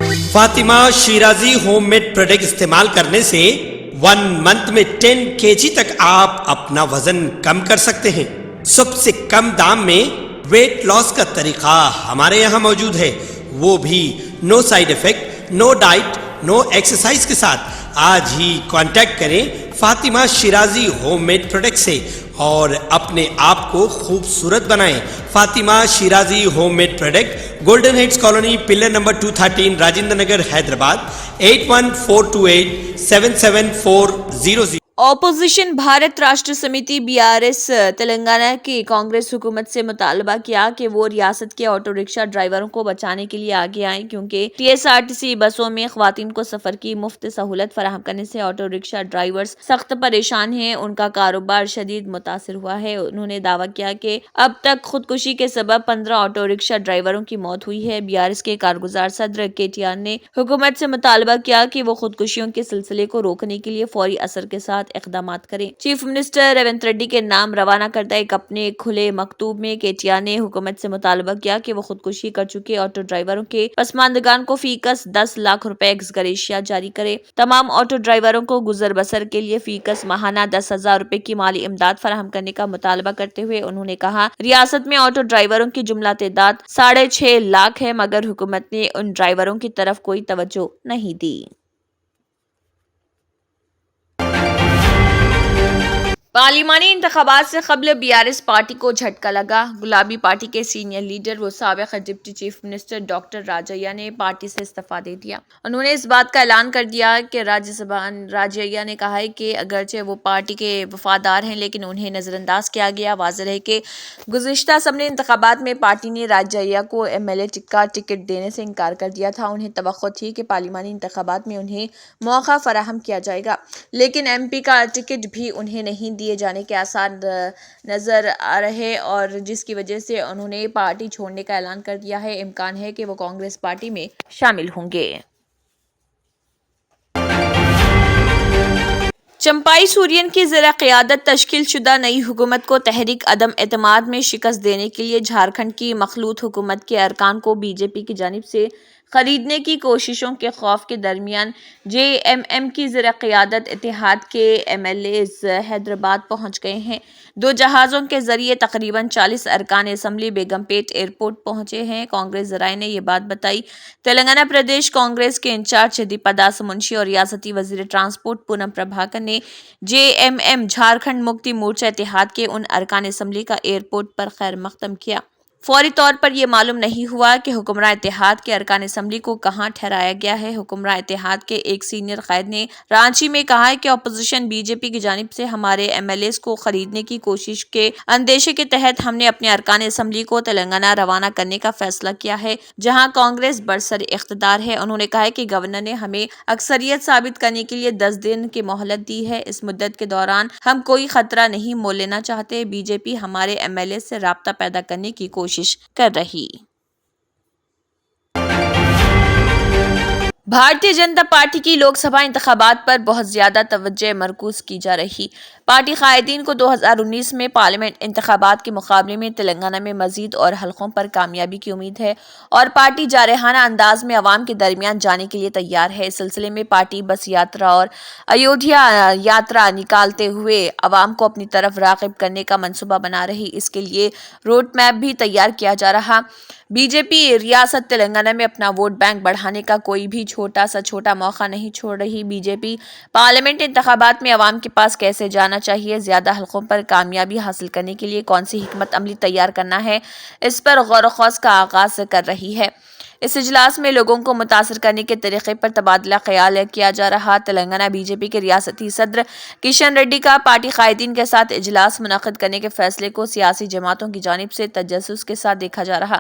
Fatima Shirazi home made product استعمال کرنے سے 1 منتھ میں 10 kg تک آپ اپنا وزن کم کر سکتے ہیں۔ سب سے کم دام میں ویٹ لاس کا طریقہ ہمارے یہاں موجود ہے، وہ بھی no side effect, no diet, no exercise کے ساتھ۔ آج ہی کانٹیکٹ کریں Fatima Shirazi home made product سے اور اپنے آپ کو خوبصورت بنائیں۔ Fatima Shirazi home made product, golden heights colony, pillar number 213، Rajendra Nagar, Hyderabad, 8142877400۔ Opposition Bharat Rashtra Samithi BRS Telangana کی کانگریس حکومت سے مطالبہ کیا کہ وہ ریاست کے آٹو رکشہ ڈرائیوروں کو بچانے کے لیے آگے آئیں، کیونکہ TSRTC بسوں میں خواتین کو سفر کی مفت سہولت فراہم کرنے سے آٹو رکشہ ڈرائیورز سخت پریشان ہیں، ان کا کاروبار شدید متاثر ہوا ہے۔ انہوں نے دعویٰ کیا کہ اب تک خودکشی کے سبب 15 آٹو رکشہ ڈرائیوروں کی موت ہوئی ہے۔ BRS کے کارگزار صدر KTR نے حکومت سے مطالبہ کیا کہ وہ خودکشیوں کے سلسلے کو روکنے کے لیے فوری اثر کے ساتھ اقدامات کریں۔ چیف منسٹر ریونت ریڈی کے نام روانہ کردہ ایک اپنے کھلے مکتوب میں KTR نے حکومت سے مطالبہ کیا کہ وہ خودکشی کر چکے آٹو ڈرائیوروں کے پسماندگان کو فی کس 10 لاکھ روپے ایکس گریشیا جاری کرے۔ تمام آٹو ڈرائیوروں کو گزر بسر کے لیے فی کس ماہانہ 10,000 روپے کی مالی امداد فراہم کرنے کا مطالبہ کرتے ہوئے انہوں نے کہا، ریاست میں آٹو ڈرائیوروں کی جملہ تعداد 6.5 لاکھ ہے، مگر حکومت نے ان ڈرائیوروں کی طرف کوئی توجہ نہیں دی۔ پارلیمانی انتخابات سے قبل BRS پارٹی کو جھٹکا لگا۔ گلابی پارٹی کے سینئر لیڈر و سابق deputy chief minister doctor Rajya نے پارٹی سے استعفیٰ دے دیا۔ انہوں نے اس بات کا اعلان کر دیا کہ راجیا نے کہا ہے کہ اگرچہ وہ پارٹی کے وفادار ہیں لیکن انہیں نظر انداز کیا گیا۔ واضح ہے کہ گزشتہ اسمبلی انتخابات میں پارٹی نے راجیا کو MLA کا ٹکٹ دینے سے انکار کر دیا تھا۔ انہیں توقع تھی کہ پارلیمانی انتخابات میں انہیں موقع فراہم کیا جائے گا، لیکن MP کا ٹکٹ بھی انہیں نہیں دیے جانے کے آثار نظر آ رہے اور جس کی وجہ سے انہوں نے پارٹی چھوڑنے کا اعلان کر دیا ہے۔ امکان ہے کہ وہ کانگریس پارٹی میں شامل ہوں گے۔ چمپائی سورین کی زیر قیادت تشکیل شدہ نئی حکومت کو تحریک عدم اعتماد میں شکست دینے کے لیے جھارکھنڈ کی مخلوط حکومت کے ارکان کو BJP کی جانب سے خریدنے کی کوششوں کے خوف کے درمیان JMM کی زیر قیادت اتحاد کے MLAs حیدرآباد پہنچ گئے ہیں۔ 2 جہازوں کے ذریعے تقریباً 40 ارکان اسمبلی بیگم پیٹ ایئرپورٹ پہنچے ہیں۔ کانگریس ذرائع نے یہ بات بتائی۔ تلنگانہ پردیش کانگریس کے انچارج دیپا داس منشی اور ریاستی وزیر ٹرانسپورٹ پونم پربھاکر نے JMM جھارکھنڈ مکتی مورچہ اتحاد کے ان ارکان اسمبلی کا ایئرپورٹ پر خیر مقدم کیا۔ فوری طور پر یہ معلوم نہیں ہوا کہ حکمراں اتحاد کے ارکان اسمبلی کو کہاں ٹھہرایا گیا ہے۔ حکمراں اتحاد کے ایک سینئر قائد نے رانچی میں کہا کہ اپوزیشن BJP کی جانب سے ہمارے MLAs کو خریدنے کی کوشش کے اندیشے کے تحت ہم نے اپنے ارکان اسمبلی کو تلنگانہ روانہ کرنے کا فیصلہ کیا ہے، جہاں کانگریس برسر اقتدار ہے۔ انہوں نے کہا کہ گورنر نے ہمیں اکثریت ثابت کرنے کے لیے 10 دن کی مہلت دی ہے۔ اس مدت کے دوران ہم کوئی خطرہ نہیں مول لینا چاہتے۔ BJP ہمارے MLAs سے رابطہ پیدا کرنے کی کوشش کر رہی۔ بھارتیہ جنتا پارٹی کی لوک سبھا انتخابات پر بہت زیادہ توجہ مرکوز کی جا رہی۔ پارٹی قائدین کو 2019 میں پارلیمنٹ انتخابات کے مقابلے میں تلنگانہ میں مزید اور حلقوں پر کامیابی کی امید ہے اور پارٹی جارحانہ انداز میں عوام کے درمیان جانے کے لیے تیار ہے۔ اس سلسلے میں پارٹی بس یاترا اور ایودھیا یاترا نکالتے ہوئے عوام کو اپنی طرف راغب کرنے کا منصوبہ بنا رہی۔ اس کے لیے روڈ میپ بھی تیار کیا جا رہا۔ BJP ریاست تلنگانہ میں اپنا ووٹ بینک بڑھانے کا کوئی بھی چھوٹا سا چھوٹا موقع نہیں چھوڑ رہی۔ BJP پارلیمنٹ انتخابات میں عوام کے پاس کیسے جانا چاہیے، زیادہ حلقوں پر کامیابی حاصل کرنے کے لیے کون سی حکمت عملی تیار کرنا ہے، اس پر غور و خوض کا آغاز کر رہی ہے۔ اس اجلاس میں لوگوں کو متاثر کرنے کے طریقے پر تبادلہ خیال کیا جا رہا۔ تلنگانہ BJP کے ریاستی صدر کشن ریڈی کا پارٹی قائدین کے ساتھ اجلاس منعقد کرنے کے فیصلے کو سیاسی جماعتوں کی جانب سے تجسس کے ساتھ دیکھا جا رہا۔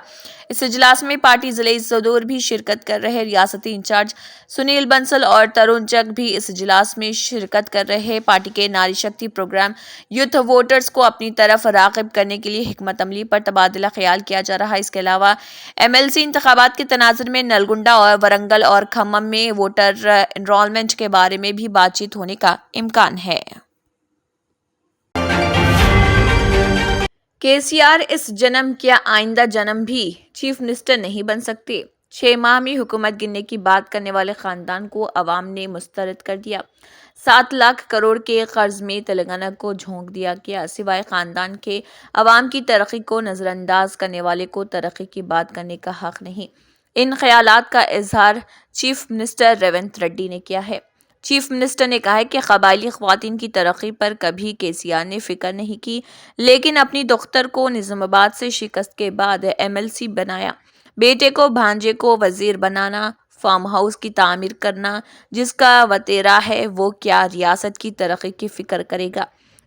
اس اجلاس میں پارٹی ضلعی صدور بھی شرکت کر رہے۔ ریاستی انچارج سنیل بنسل اور ترون جگ بھی اس اجلاس میں شرکت کر رہے۔ پارٹی کے Nari Shakti programme youth voters کو اپنی طرف راغب کرنے کے لیے حکمت عملی پر تبادلہ خیال کیا جا رہا۔ اس کے علاوہ MLC انتخابات کے تناظر میں نلگنڈا اور ورنگل اور کھمم میں ووٹر انرولمنٹ کے بارے میں بھی بات چیت ہونے کا امکان ہے۔ KCR اس جنم کیا آئندہ جنم بھی چیف منسٹر نہیں بن سکتے۔ 6 ماہ میں حکومت گرنے کی بات کرنے والے خاندان کو عوام نے مسترد کر دیا۔ 7 لاکھ کروڑ کے قرض میں تلنگانہ کو جھونک دیا گیا۔ سوائے خاندان کے عوام کی ترقی کو نظر انداز کرنے والے کو ترقی کی بات کرنے کا حق نہیں۔ ان خیالات کا اظہار چیف منسٹر ریونت ریڈی نے کیا ہے۔ چیف منسٹر نے کہا ہے کہ قبائلی خواتین کی ترقی پر کبھی KCR نے فکر نہیں کی، لیکن اپنی دختر کو نظام آباد سے شکست کے بعد MLC بنایا، بیٹے کو بھانجے کو وزیر بنانا، فارم ہاؤس کی تعمیر کرنا، جس کا وطیرہ ہے وہ کیا ریاست کی ترقی کی فکر کرے گا۔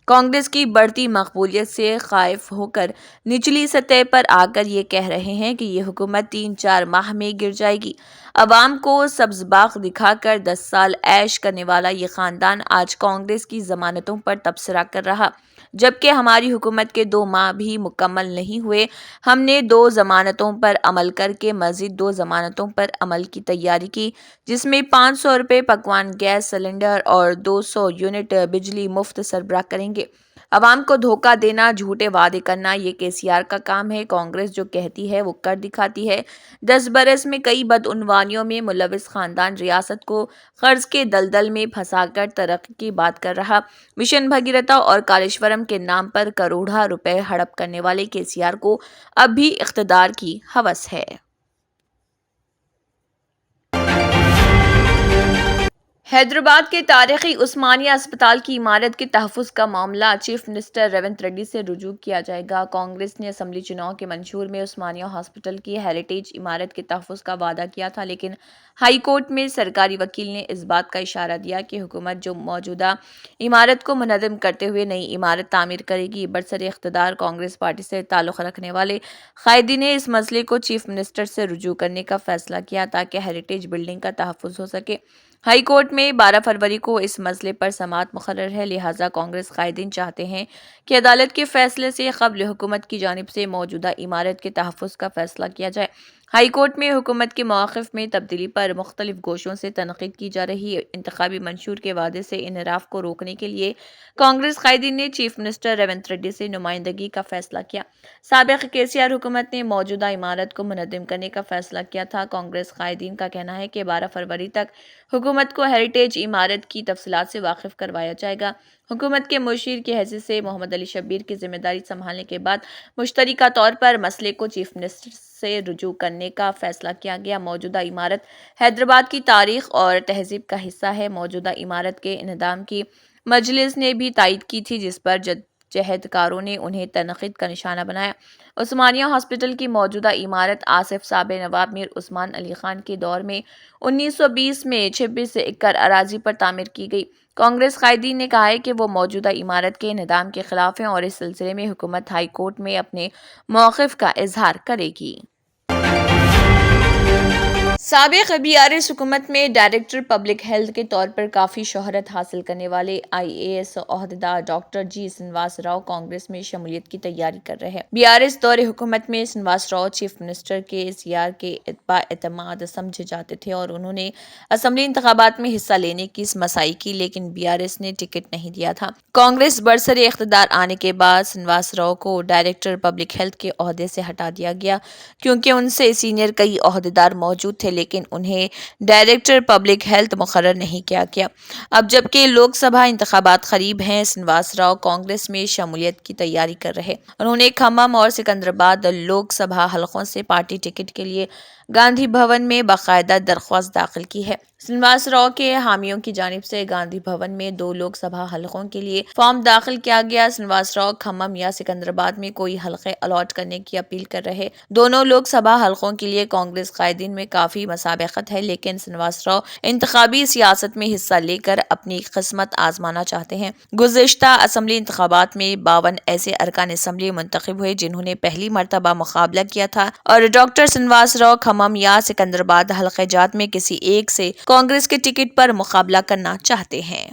کانگریس کی بڑھتی مقبولیت سے خائف ہو کر نچلی سطح پر آ کر یہ کہہ رہے ہیں کہ یہ حکومت 3-4 ماہ میں گر جائے گی۔ عوام کو سبز باغ دکھا کر 10 سال عیش کرنے والا یہ خاندان آج کانگریس کی ضمانتوں پر تبصرہ کر رہا، جبکہ ہماری حکومت کے 2 ماہ بھی مکمل نہیں ہوئے۔ ہم نے 2 ضمانتوں پر عمل کر کے مزید 2 ضمانتوں پر عمل کی تیاری کی، جس میں 500 روپے پکوان گیس سلنڈر اور 200 یونٹ بجلی مفت سربراہ کریں گے۔ عوام کو دھوکہ دینا، جھوٹے وعدے کرنا یہ KCR کا کام ہے۔ کانگریس جو کہتی ہے وہ کر دکھاتی ہے۔ 10 برس میں کئی بدعنوانیوں میں ملوث خاندان ریاست کو قرض کے دلدل میں پھنسا کر ترقی کی بات کر رہا۔ مشن بھگیرتا اور کالیشورم کے نام پر کروڑا روپے ہڑپ کرنے والے KCR کو اب بھی اقتدار کی ہوس ہے۔ حیدرآباد کے تاریخی عثمانیہ اسپتال کی عمارت کے تحفظ کا معاملہ چیف منسٹر ریونت ریڈی سے رجوع کیا جائے گا۔ کانگریس نے اسمبلی چناؤ کے منشور میں عثمانیہ ہاسپٹل کی ہیریٹیج عمارت کے تحفظ کا وعدہ کیا تھا، لیکن ہائی کورٹ میں سرکاری وکیل نے اس بات کا اشارہ دیا کہ حکومت جو موجودہ عمارت کو منہدم کرتے ہوئے نئی عمارت تعمیر کرے گی۔ برسر اقتدار کانگریس پارٹی سے تعلق رکھنے والے قائدین نے اس مسئلے کو چیف منسٹر سے رجوع کرنے کا فیصلہ کیا تاکہ ہیریٹیج بلڈنگ کا تحفظ ہو سکے۔ ہائی کورٹ میں 12 فروری کو اس مسئلے پر سماعت مقرر ہے، لہٰذا کانگریس قائدین چاہتے ہیں کہ عدالت کے فیصلے سے قبل حکومت کی جانب سے موجودہ عمارت کے تحفظ کا فیصلہ کیا جائے۔ ہائی کورٹ میں حکومت کے مواقف میں تبدیلی پر مختلف گوشوں سے تنقید کی جا رہی ہے۔ انتخابی منشور کے وعدے سے انحراف کو روکنے کے لیے کانگریس قائدین نے چیف منسٹر ریونت ریڈی سے نمائندگی کا فیصلہ کیا۔ سابق KCR حکومت نے موجودہ عمارت کو منہدم کرنے کا فیصلہ کیا تھا۔ کانگریس قائدین کا کہنا ہے کہ 12 فروری تک حکومت کو ہیریٹیج عمارت کی تفصیلات سے واقف کروایا جائے گا۔ حکومت کے مشیر کی حیثیت سے محمد علی شبیر کی ذمہ داری سنبھالنے کے بعد مشترکہ طور پر مسئلے کو چیف منسٹر سے رجوع کرنے کا فیصلہ کیا گیا۔ موجودہ عمارت حیدرآباد کی تاریخ اور تہذیب کا حصہ ہے۔ موجودہ عمارت کے انہدام کی مجلس نے بھی تائید کی تھی، جس پر جدوجہد کاروں نے انہیں تنقید کا نشانہ بنایا۔ عثمانیہ ہاسپٹل کی موجودہ عمارت آصف صاحب نواب میر عثمان علی خان کے دور میں 1920 میں 26 ایکڑ اراضی پر تعمیر کی گئی۔ کانگریس قائدین نے کہا ہے کہ وہ موجودہ عمارت کے انہدام کے خلاف ہیں اور اس سلسلے میں حکومت ہائی کورٹ میں اپنے موقف کا اظہار کرے گی۔ سابق BRS حکومت میں ڈائریکٹر پبلک ہیلتھ کے طور پر کافی شہرت حاصل کرنے والے IAS عہدیدار ڈاکٹر جی سنواس راؤ کانگریس میں شمولیت کی تیاری کر رہے ہیں۔ BRS دور حکومت میں سنواس راؤ چیف منسٹر KCR کے بااعتماد سمجھے جاتے تھے اور انہوں نے اسمبلی انتخابات میں حصہ لینے کی مساعی کی، لیکن BRS نے ٹکٹ نہیں دیا تھا۔ کانگریس برسر اقتدار آنے کے بعد سنواس راؤ کو ڈائریکٹر پبلک ہیلتھ کے عہدے سے ہٹا دیا گیا، کیونکہ ان سے سینئر کئی عہدیدار موجود تھے، لیکن انہیں ڈائریکٹر پبلک ہیلتھ مقرر نہیں کیا گیا۔ اب جبکہ لوک سبھا انتخابات قریب ہیں، سنواس راؤ کانگریس میں شمولیت کی تیاری کر رہے۔ انہوں نے کھمم اور سکندرآباد لوک سبھا حلقوں سے پارٹی ٹکٹ کے لیے گاندھی بھون میں باقاعدہ درخواست داخل کی ہے۔ سنواس راؤ کے حامیوں کی جانب سے گاندھی بھون میں 2 لوک سبھا حلقوں کے لیے فارم داخل کیا گیا۔ سنواس راؤ کھمم یا سکندرآباد میں کوئی حلقے الاٹ کرنے کی اپیل کر رہے۔ دونوں لوک سبھا حلقوں کے لیے کانگریس قائدین میں کافی مسابقت ہے، لیکن سنواس راؤ انتخابی سیاست میں حصہ لے کر اپنی قسمت آزمانا چاہتے ہیں۔ گزشتہ اسمبلی انتخابات میں 52 ایسے ارکان اسمبلی منتخب ہوئے جنہوں نے پہلی مرتبہ مقابلہ کیا تھا، اور ڈاکٹر سنواس راؤ کھمم یا سکندرآباد حلقہ جات میں کسی ایک سے کانگریس کے ٹکٹ پر مقابلہ کرنا چاہتے ہیں۔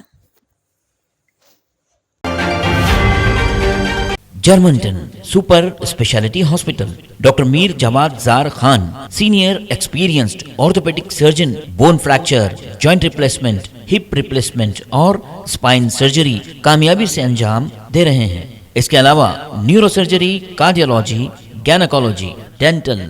جرمنٹن super specialty hospital, doctor Mir Jawad Zar Khan, senior experienced orthopaedic surgeon, bone fracture, joint replacement, hip replacement اور اسپائن سرجری کامیابی سے انجام دے رہے ہیں۔ اس کے علاوہ neuro surgery, cardiology, gynaecology, dental,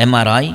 MRI,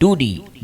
2D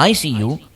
ICU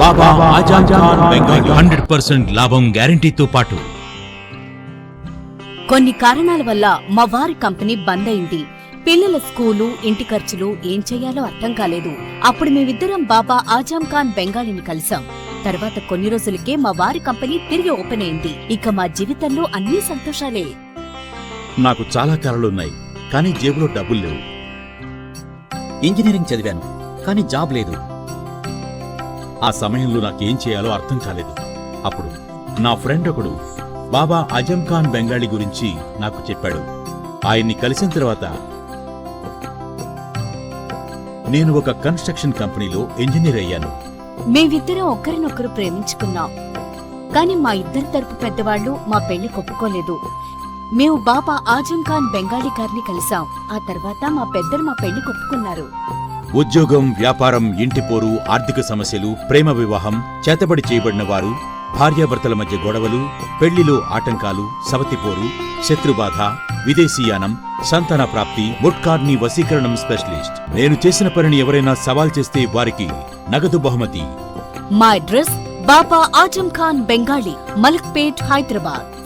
Baba Azam Khan Bengali 100% లాభం గ్యారంటీతో పాటు కొన్ని కారణాల వల్ల మా వారి కంపెనీ బంద్ అయింది. పిల్లల స్కూలు, ఇంటి ఖర్చులు ఏం చెయ్యాలో అర్థం కాలేదు. అప్పుడు మేమిద్దరం బాబా ఆజం ఖాన్ బెంగాలీని కలిసాం. తర్వాత కొన్ని రోజులకే మా వారి కంపెనీ తిరిగి ఓపెన్ అయింది. ఇక మా జీవితంలో అన్ని సంతోషాలే. నాకు చాలా కలలున్నాయి, కానీ జేబులో డబ్బులు లేవు. ఇంజనీరింగ్ చదివాను, కానీ జాబ్ లేదు. ఆ సమయంలో నాకేం చేయాలో అర్థం కాలేదు. అప్పుడు నా ఫ్రెండ్ ఒకడు బాబా ఆజం ఖాన్ బెంగాలీ గురించి నాకు చెప్పాడు. ఆయన్ని కలిసిన తర్వాత నేను ఒక కన్స్ట్రక్షన్ కంపెనీలో ఇంజనీర్ అయ్యాను. మేమిద్దరం ఒకరినొకరు ప్రేమించుకున్నాం. కాని మా ఇద్దరి తరపు పెద్దవాళ్లు మా పెళ్లి ఒప్పుకోలేదు. మేము బాబా ఆజం ఖాన్ బెంగాలీ గారిని కలిసాం. ఆ తర్వాత మా పెద్దలు మా పెళ్లి ఒప్పుకున్నారు. ఉద్యోగం, వ్యాపారం, ఇంటి పోరు, ఆర్థిక సమస్యలు, ప్రేమ వివాహం, చేతబడి చేయబడిన వారు, భార్యాభర్తల మధ్య గొడవలు, పెళ్లిలో ఆటంకాలు, సవతిపోరు, శత్రుబాధ, విదేశీయానం, సంతాన ప్రాప్తి, ముట్కార్ని వశీకరణం స్పెషలిస్ట్. నేను చేసిన పనిని ఎవరైనా సవాల్ చేస్తే వారికి నగదు బహుమతి. మా అడ్రస్ బాబా ఆజం ఖాన్ బెంగాలీ, మలక్పేట్, హైదరాబాద్.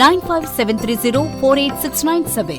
9573048697।